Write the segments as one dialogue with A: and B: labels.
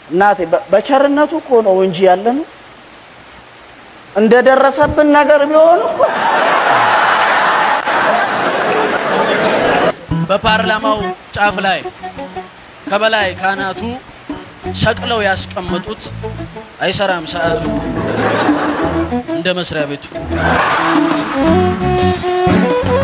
A: እናቴ በቸርነቱ እኮ ነው እንጂ ያለን እንደደረሰብን ነገር ቢሆን እኮ
B: በፓርላማው ጫፍ ላይ ከበላይ ካህናቱ ሰቅለው ያስቀመጡት አይሰራም ሰዓቱ እንደ መስሪያ ቤቱ።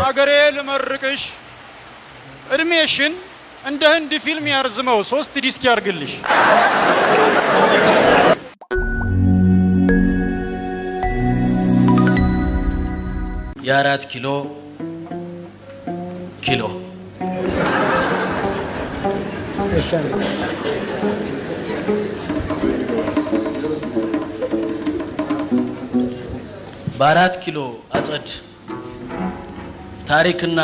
C: አገሬ ልመርቅሽ እድሜሽን እንደ ህንድ ፊልም ያርዝመው 3 ዲስክ ያርግልሽ።
B: የ4 ኪሎ በ4 ኪሎ አጸድ ታሪክና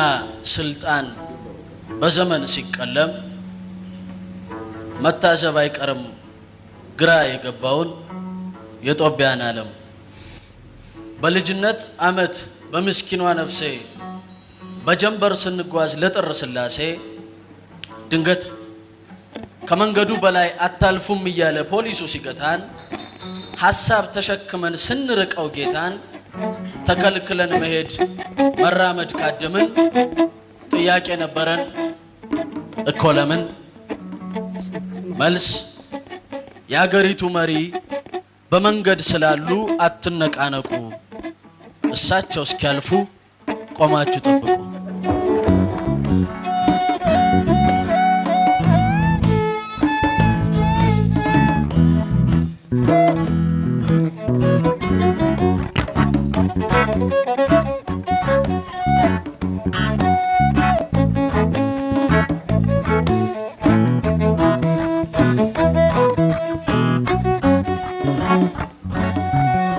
B: ስልጣን በዘመን ሲቀለም መታዘብ አይቀርም ግራ የገባውን የጦቢያን ዓለም። በልጅነት አመት በምስኪኗ ነፍሴ በጀንበር ስንጓዝ ለጥር ስላሴ ድንገት ከመንገዱ በላይ አታልፉም እያለ ፖሊሱ ሲገታን ሐሳብ ተሸክመን ስንርቀው ጌታን ተከልክለን መሄድ መራመድ ካደምን ጥያቄ ነበረን እኮ ለምን? መልስ የአገሪቱ መሪ በመንገድ ስላሉ አትነቃነቁ፣ እሳቸው እስኪያልፉ ቆማችሁ ጠብቁ።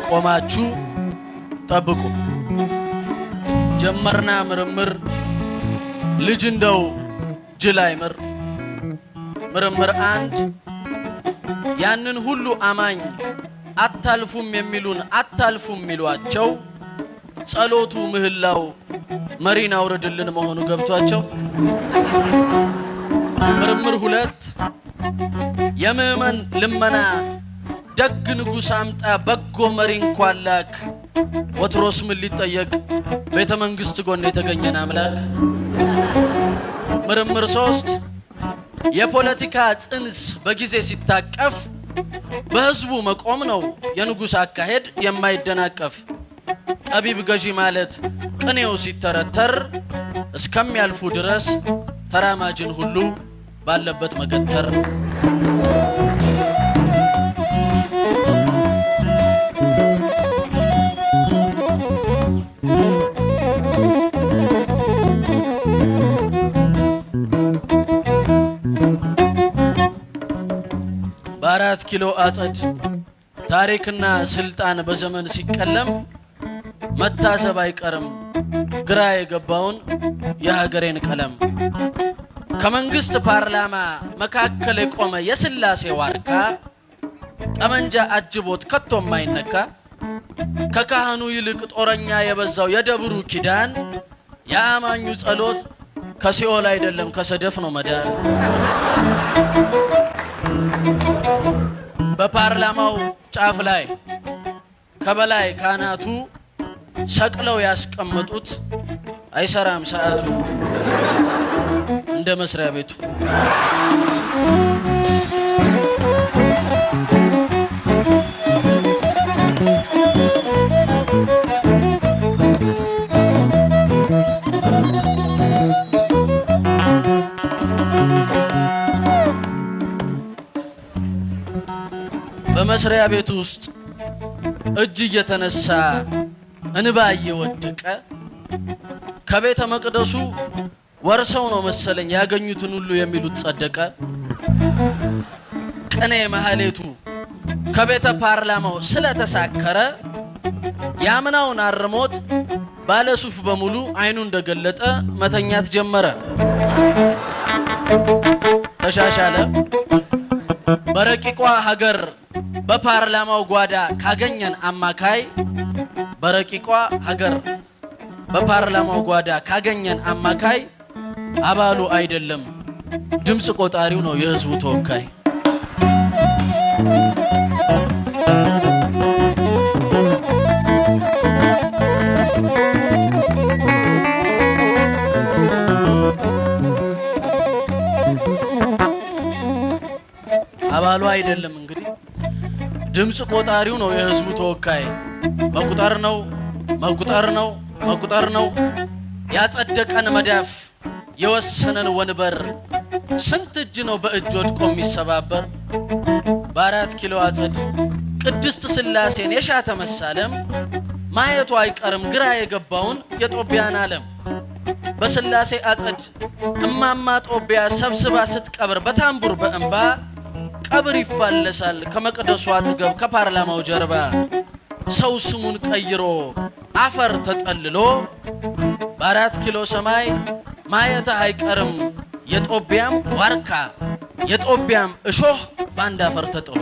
B: ቆማችሁ ጠብቁ። ጀመርና ምርምር ልጅ እንደው ጅል አይምር። ምርምር 1 ያንን ሁሉ አማኝ አታልፉም የሚሉን አታልፉም የሚሏቸው ጸሎቱ ምህላው መሪና አውርድልን መሆኑ ገብቷቸው። ምርምር 2 የምእመን ልመና ደግ ንጉሥ አምጣ በጎ መሪ እንኳን ላክ፣ ወትሮስ ምን ሊጠየቅ ቤተ መንግሥት ጎን የተገኘን አምላክ። ምርምር 3 የፖለቲካ ጽንስ በጊዜ ሲታቀፍ በህዝቡ መቆም ነው የንጉሥ አካሄድ የማይደናቀፍ። ጠቢብ ገዢ ማለት ቅኔው ሲተረተር እስከሚያልፉ ድረስ ተራማጅን ሁሉ ባለበት መገተር። በ4 ኪሎ አጸድ ታሪክና ስልጣን በዘመን ሲቀለም መታዘብ አይቀርም ግራ የገባውን የሀገሬን ቀለም። ከመንግስት ፓርላማ መካከል የቆመ የስላሴ ዋርካ ጠመንጃ አጅቦት ከቶ ማይነካ፣ ከካህኑ ይልቅ ጦረኛ የበዛው የደብሩ ኪዳን፣ የአማኙ ጸሎት ከሲኦል አይደለም ከሰደፍ ነው መዳን። በፓርላማው ጫፍ ላይ ከበላይ ካህናቱ ሰቅለው ያስቀመጡት አይሰራም ሰዓቱ እንደ መስሪያ ቤቱ። በመስሪያ ቤቱ ውስጥ እጅ እየተነሳ እንባ እየወደቀ ከቤተ መቅደሱ ወርሰው ነው መሰለኝ ያገኙትን ሁሉ የሚሉት ጸደቀ። ቅኔ ማህሌቱ ከቤተ ፓርላማው ስለተሳከረ ያምናውን አርሞት ባለሱፍ በሙሉ አይኑ እንደገለጠ መተኛት ጀመረ። ተሻሻለ በረቂቋ ሀገር በፓርላማው ጓዳ ካገኘን አማካይ፣ በረቂቋ ሀገር በፓርላማው ጓዳ ካገኘን አማካይ አባሉ አይደለም ድምጽ ቆጣሪው ነው የህዝቡ ተወካይ። አባሉ አይደለም እንግዲህ ድምጽ ቆጣሪው ነው የህዝቡ ተወካይ መቁጠር ነው ያጸደቀን መዳፍ የወሰነን ወንበር ስንት እጅ ነው በእጅ ወድቆ የሚሰባበር በ4 ኪሎ አጸድ ቅድስት ስላሴን የሻተ መሳለም ማየቱ አይቀርም ግራ የገባውን የጦቢያን ዓለም በስላሴ አጸድ እማማ ጦቢያ ሰብስባ ስትቀብር በታምቡር በእንባ ቀብር ይፋለሳል ከመቅደሱ አጠገብ ከፓርላማው ጀርባ ሰው ስሙን ቀይሮ አፈር ተጠልሎ በ4 ኪሎ ሰማይ ማየቱ አይቀርም የጦቢያም ዋርካ የጦቢያም እሾህ ባንድ አፈር ተጥሎ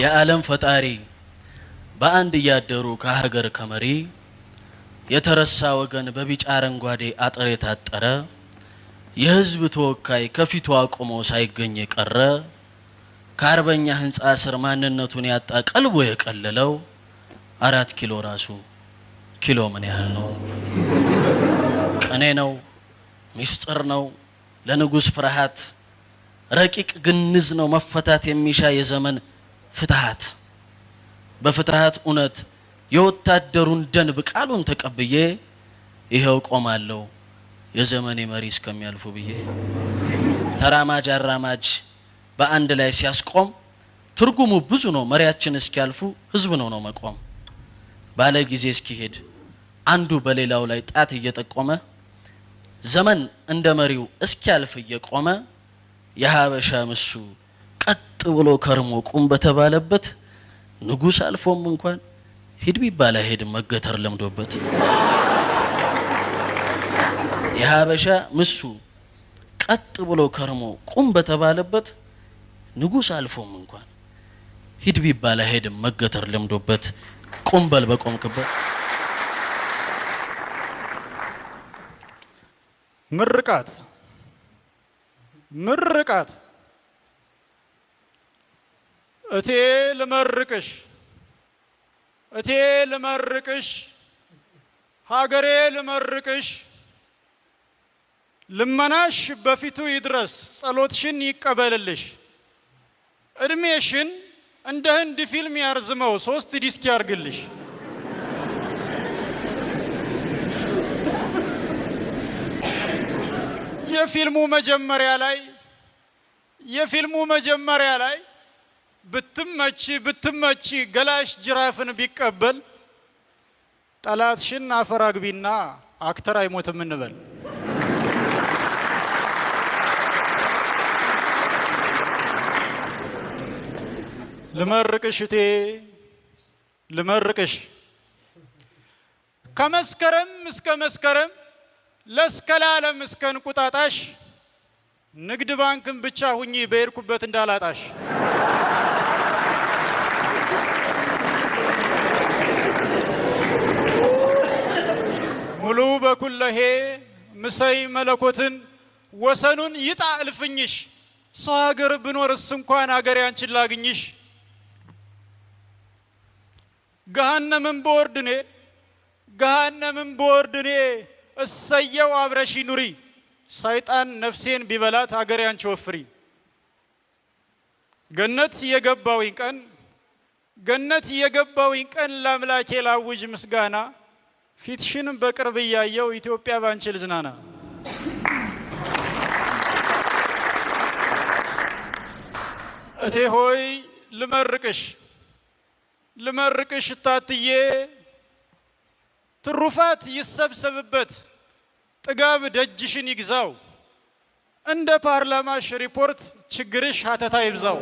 B: የዓለም ፈጣሪ በአንድ ያደሩ ከሀገር ከመሪ የተረሳ ወገን በቢጫ አረንጓዴ አጥር የታጠረ የህዝብ ተወካይ ከፊቱ አቆሞ ሳይገኝ የቀረ ከአርበኛ ህንጻ ስር ማንነቱን ያጣ ቀልቦ የቀለለው 4 ኪሎ ራሱ ኪሎ ምን ያህል ነው? ቅኔ ነው፣ ሚስጥር ነው፣ ለንጉስ ፍርሃት ረቂቅ ግንዝ ነው መፈታት የሚሻ የዘመን ፍትሃት በፍትሃት እውነት የወታደሩን ደንብ ቃሉን ተቀብዬ ይሄው ቆማለሁ የዘመኔ መሪ እስከሚያልፉ ብዬ ተራማጅ አራማጅ በአንድ ላይ ሲያስቆም ትርጉሙ ብዙ ነው መሪያችን እስኪያልፉ ህዝብ ነው መቆም ባለ ጊዜ እስኪሄድ አንዱ በሌላው ላይ ጣት እየጠቆመ ዘመን እንደ መሪው እስኪያልፍ እየቆመ የሀበሻ ምሱ ቀጥ ብሎ ከርሞ ቁም በተባለበት ንጉስ አልፎም እንኳን ሂድ ቢባል አይሄድም መገተር ለምዶበት የሀበሻ ምሱ ቀጥ ብሎ ከርሞ ቁም በተባለበት ንጉስ አልፎም እንኳን ሂድ ቢባል አይሄድም መገተር ለምዶበት ቁም በል በቆምክበት
C: ምርቃት እቴ ልመርቅሽ ሀገሬ ልመርቅሽ ልመናሽ በፊቱ ይድረስ ጸሎትሽን ይቀበልልሽ እድሜሽን እንደ ህንድ ፊልም ያርዝመው 3 ዲስክ ያርግልሽ የፊልሙ መጀመሪያ ላይ ብትመቺ ገላሽ ጅራፍን ቢቀበል ጠላትሽን አፈራግቢና አክተር አይሞትም እንበል ልመርቅሽ እቴ ልመርቅሽ ከመስከረም እስከ መስከረም ለስከላለም እስከ እንቁጣጣሽ ንግድ ባንክን ብቻ ሁኚ በሄድኩበት እንዳላጣሽ ሙሉ በኩለሄ ምሰይ መለኮትን ወሰኑን ይጣ እልፍኝሽ ሰው ሀገር ብኖርስ እንኳን ሀገር ያንቺን ላግኝሽ ገሃነምን በወርድኔ እሰየው አብረሺ ኑሪ ሰይጣን ነፍሴን ቢበላት ሀገር ያንቺ ወፍሪ ገነት የገባውኝ ቀን ለአምላኬ ላውጅ ምስጋና ፊትሽንም በቅርብ ያየው ኢትዮጵያ ባንቺ ልዝናና እቴ ሆይ ልመርቅሽ ታትዬ ትሩፋት ይሰብሰብበት ጥጋብ ደጅሽን ይግዛው እንደ ፓርላማሽ ሪፖርት ችግርሽ ሀተታ ይብዛው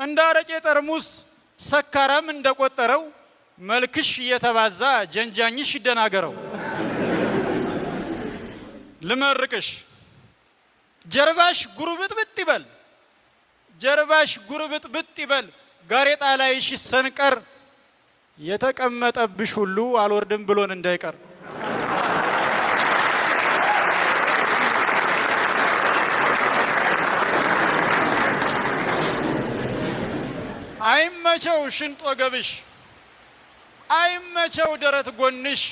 C: እንዳረቄ ጠርሙስ ሰካራም እንደቆጠረው መልክሽ እየተባዛ ጀንጃኝሽ ይደናገረው ልመርቅሽ ጀርባሽ ጉርብጥብጥ ይበል ጋሬጣ ላይሽ ሰንቀር የተቀመጠብሽ ሁሉ አልወርድም ብሎን እንዳይቀር አይመቸው ሽንጥ ወገብሽ፣ አይመቸው ደረት ጎንሽ፣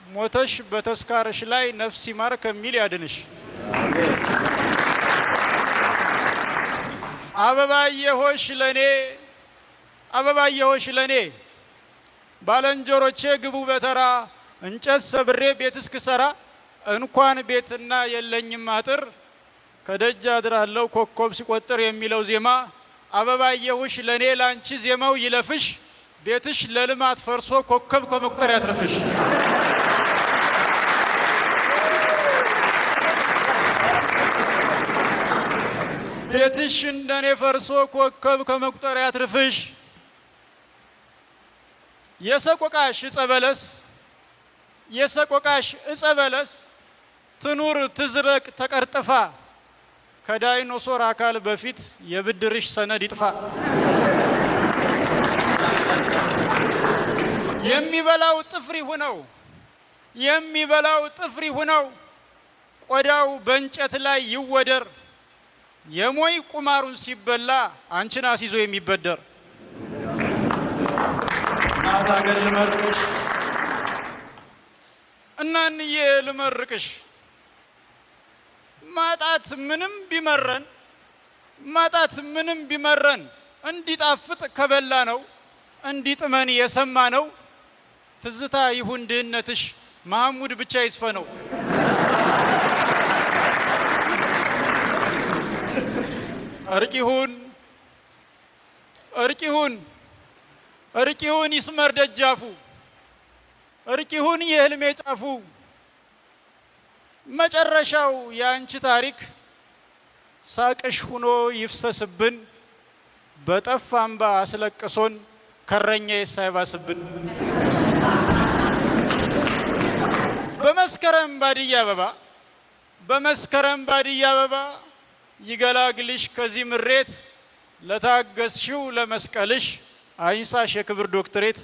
C: ሞተሽ በተስካርሽ ላይ ነፍስ ይማር ከሚል ያድንሽ። አበባዬ ሆሽ ለኔ፣ አበባዬ ሆሽ ለኔ፣ ባለንጀሮቼ ግቡ በተራ፣ እንጨት ሰብሬ ቤት እስክሰራ፣ እንኳን ቤትና የለኝም አጥር፣ ከደጅ አድራለሁ ኮከብ ሲቆጥር የሚለው ዜማ። አበባዬ ሆሽ ለኔ ላንቺ ዜማው ይለፍሽ፣ ቤትሽ ለልማት ፈርሶ ኮከብ ከመቁጠር ያትርፍሽ። ቤትሽ እንደኔ ፈርሶ ኮከብ ከመቁጠር ያትርፍሽ። የሰቆቃሽ ዕፀ በለስ፣ የሰቆቃሽ ዕፀ በለስ ትኑር ትዝረቅ ተቀርጥፋ፣ ከዳይኖሶር አካል በፊት የብድርሽ ሰነድ ይጥፋ። የሚበላው ጥፍሪ ሁነው፣ የሚበላው ጥፍሪ ሁነው፣ ቆዳው በእንጨት ላይ ይወደር፣ የሞይ ቁማሩን ሲበላ አንቺን አስይዞ የሚበደር። እናት አገር ልመርቅሽ፣ እናንዬ ልመርቅሽ፣ ማጣት ምንም ቢመረን፣ ማጣት ምንም ቢመረን፣ እንዲጣፍጥ ከበላ ነው እንዲጥመን የሰማ ነው። ትዝታ ይሁን ድህነትሽ መሐሙድ ብቻ ይስፈነው። እርቂሁን እርቂሁን እርቂሁን ይስመር ደጃፉ፣ እርቂሁን የህልሜ ጫፉ። መጨረሻው የአንቺ ታሪክ ሳቅሽ ሁኖ ይፍሰስብን፣ በጠፍ አምባ አስለቅሶን ከረኛ የሳይባስብን። በመስከረም ባድያ አበባ፣ በመስከረም ባድያ አበባ ይገላግልሽ ከዚህ ምሬት፣ ለታገስሽው ለመስቀልሽ አይንሳሽ የክብር ዶክትሬት።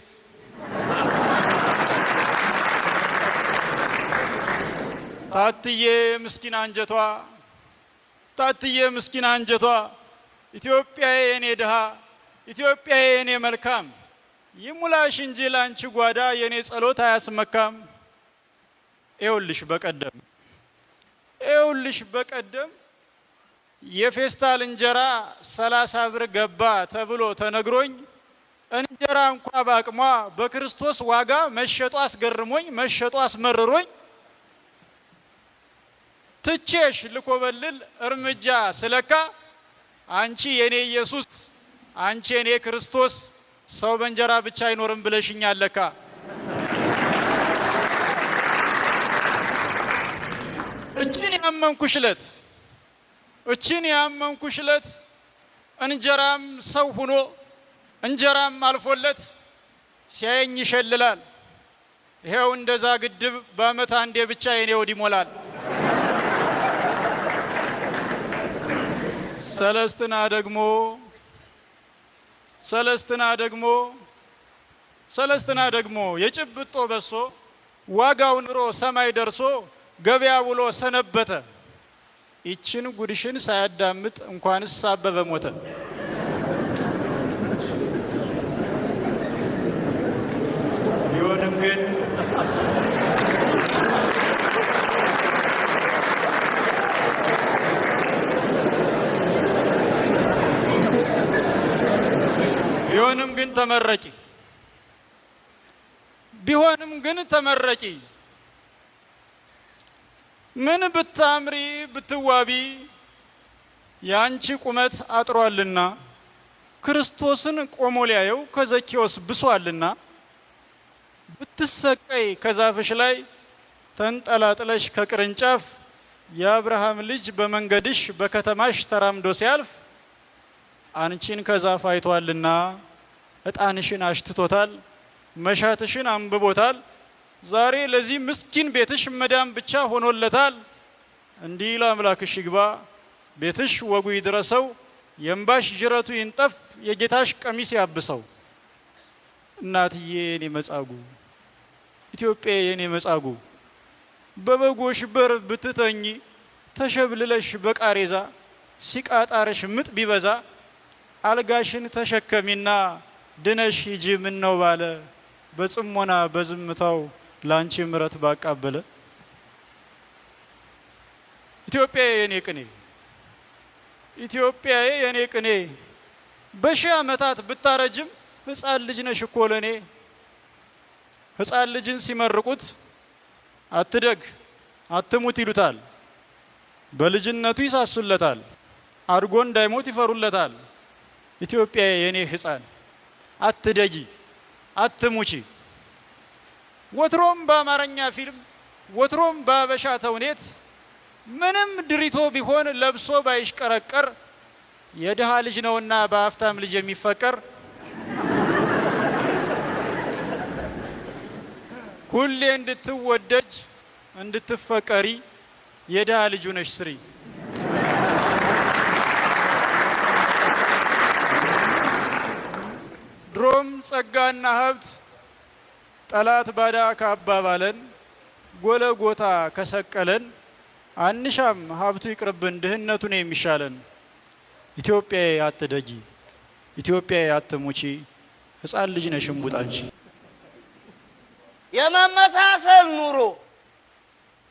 C: ታትዬ ምስኪን አንጀቷ፣ ታትዬ ምስኪን አንጀቷ፣ ኢትዮጵያዬ የኔ ድሃ፣ ኢትዮጵያዬ የኔ መልካም፣ ይሙላሽ እንጂ ላንቺ ጓዳ የኔ ጸሎት አያስመካም። ኤውልሽ በቀደም፣ ኤውልሽ በቀደም የፌስታል እንጀራ 30 ብር ገባ ተብሎ ተነግሮኝ፣ እንጀራ እንኳ በአቅሟ በክርስቶስ ዋጋ መሸጧ አስገርሞኝ፣ መሸጧ አስመርሮኝ፣ ትቼሽ ልኮበልል እርምጃ ስለካ፣ አንቺ የኔ ኢየሱስ፣ አንቺ የኔ ክርስቶስ፣ ሰው በእንጀራ ብቻ አይኖርም ብለሽኛል ለካ። እችን ያመንኩሽለት፣ እችን ያመንኩሽለት፣ እንጀራም ሰው ሁኖ እንጀራም አልፎለት ሲያየኝ ይሸልላል። ይሄው እንደዛ ግድብ በዓመት አንዴ ብቻ የኔ ወድ ይሞላል። ሰለስትና ደግሞ ሰለስትና ደግሞ ሰለስትና ደግሞ የጭብጦ በሶ ዋጋው ኑሮ ሰማይ ደርሶ ገበያ ውሎ ሰነበተ። ይችን ጉድሽን ሳያዳምጥ እንኳንስ አበበ ሞተ። ቢሆንም ግን ቢሆንም ግን ተመረቂ፣ ቢሆንም ግን ተመረቂ። ምን ብታምሪ ብትዋቢ ያንቺ ቁመት አጥሯልና፣ ክርስቶስን ቆሞ ሊያየው ከዘኪዎስ ብሷልና። ብትሰቀይ ከዛፍሽ ላይ ተንጠላጥለሽ ከቅርንጫፍ፣ የአብርሃም ልጅ በመንገድሽ በከተማሽ ተራምዶ ሲያልፍ፣ አንቺን ከዛፍ አይቷልና እጣንሽን አሽትቶታል፣ መሻትሽን አንብቦታል። ዛሬ ለዚህ ምስኪን ቤትሽ መዳም ብቻ ሆኖለታል። እንዲህ ለአምላክሽ ይግባ ቤትሽ ወጉ ይድረሰው፣ የእምባሽ ጅረቱ ይንጠፍ የጌታሽ ቀሚስ ያብሰው። እናትዬ እኔ መጻጉ ኢትዮጵያ የኔ መጻጉ በበጎሽ በር ብትተኝ ተሸብልለሽ በቃሬዛ ሲቃጣርሽ ምጥ ቢበዛ አልጋሽን ተሸከሚና ድነሽ ሂጂ ምን ነው ባለ በጽሞና በዝምታው ላንቺ ምረት ባቃበለ ኢትዮጵያ የኔ ቅኔ ኢትዮጵያ የኔ ቅኔ በሺህ ዓመታት ብታረጅም ሕፃን ልጅ ነሽ እኮ ለኔ ሕፃን ልጅን ሲመርቁት አትደግ አትሙት ይሉታል በልጅነቱ ይሳሱለታል አድጎ እንዳይሞት ይፈሩለታል ኢትዮጵያ የኔ ሕፃን አትደጊ አትሙቺ ወትሮም በአማርኛ ፊልም ወትሮም በአበሻ ተውኔት ምንም ድሪቶ ቢሆን ለብሶ ባይሽቀረቀር የድሃ ልጅ ነውና በአፍታም ልጅ የሚፈቀር ሁሌ እንድትወደጅ እንድትፈቀሪ የድሃ ልጁ ነሽ ስሪ ድሮም ጸጋና ሀብት ጠላት ባዳ ካባባለን ጎለጎታ ከሰቀለን አንሻም ሀብቱ ይቅርብን ድህነቱ ነው የሚሻለን ኢትዮጵያ አትደጊ ኢትዮጵያ አትሙቺ ሕፃን ልጅ ነሽ እምቡጥ አንቺ
D: የመመሳሰል ኑሮ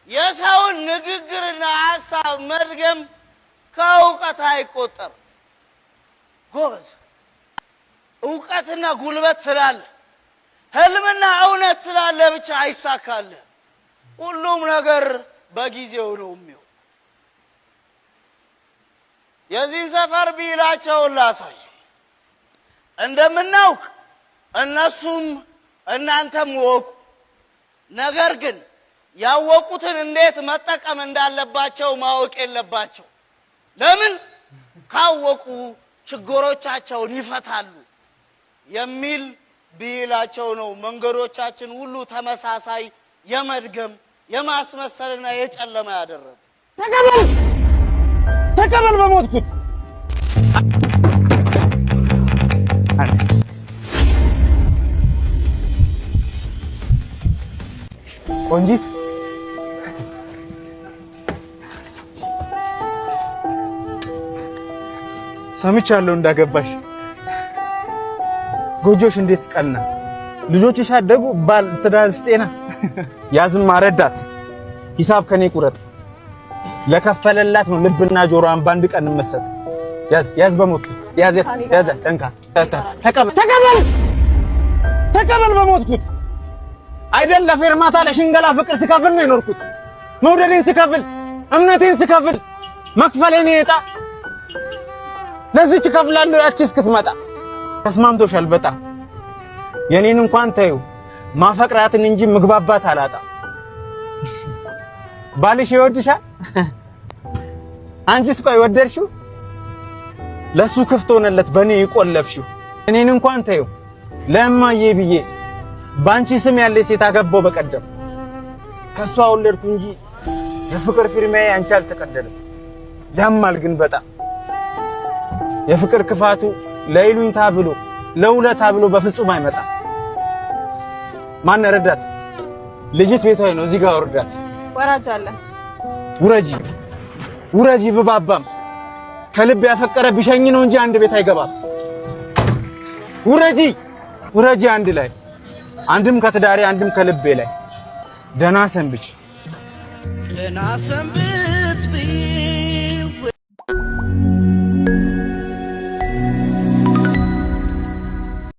D: የሰውን ንግግርና ሐሳብ መድገም ከእውቀት አይቆጠር ጎበዝ እውቀትና ጉልበት ስላለ ህልምና እውነት ስላለ ብቻ አይሳካል ሁሉም ነገር በጊዜው ነው የሚው የዚህን ሰፈር ቢላቸውን ላሳይ እንደምናውቅ እነሱም እናንተም ወቁ ነገር ግን ያወቁትን እንዴት መጠቀም እንዳለባቸው ማወቅ የለባቸው ለምን ካወቁ ችግሮቻቸውን ይፈታሉ የሚል ቢላቸው ነው መንገዶቻችን ሁሉ ተመሳሳይ የመድገም የማስመሰልና የጨለማ ያደረገ
E: ተቀበል በሞትኩት ቆንጂት ሰምቻለሁ እንዳገባሽ ጎጆሽ እንዴት ቀና ልጆችሽ አደጉ ባል ትዳር ጤና ያዝም አረዳት ሂሳብ ከኔ ቁረጥ ለከፈለላት ነው ልብና ጆሮአን ባንድ ቀን መሰጥ ያዝ በሞት ያዝ ጠንካ ተቀበል በሞትኩት አይደል ለፌርማታ ለሽንገላ ፍቅር ስከፍል ነው የኖርኩት መውደዴን ስከፍል እምነቴን ስከፍል መክፈሌን ይጣ ለዚች ከፍላለሁ ያቺ እስክትመጣ ተስማምቶሻል በጣም የኔን እንኳን ተይው ማፈቅራትን እንጂ ምግባባት አላጣ ባልሽ ይወድሻል አንቺስ ቆይ ወደድሽው ለሱ ክፍት ሆነለት በኔ ይቆለፍሽው እኔን እንኳን ተይው ለማዬ ብዬ ባንቺ ስም ያለ ሴት አገባው በቀደም ከሷ ወለድኩ እንጂ የፍቅር ፊርማዬ አንቺ አልተቀደለም ያማል ግን በጣም የፍቅር ክፋቱ ለይሉኝታ ብሎ ለውለታ ብሎ በፍጹም አይመጣ ማን ረዳት ልጅት ቤቷ ነው እዚህ ጋር ወርዳት
F: ወራጅ አለ ውረጂ በባባም ከልብ ያፈቀረ ቢሸኝ ነው እንጂ አንድ ቤት አይገባም ውረጂ አንድ ላይ አንድም ከትዳሬ አንድም ከልቤ ላይ ደና ሰንብት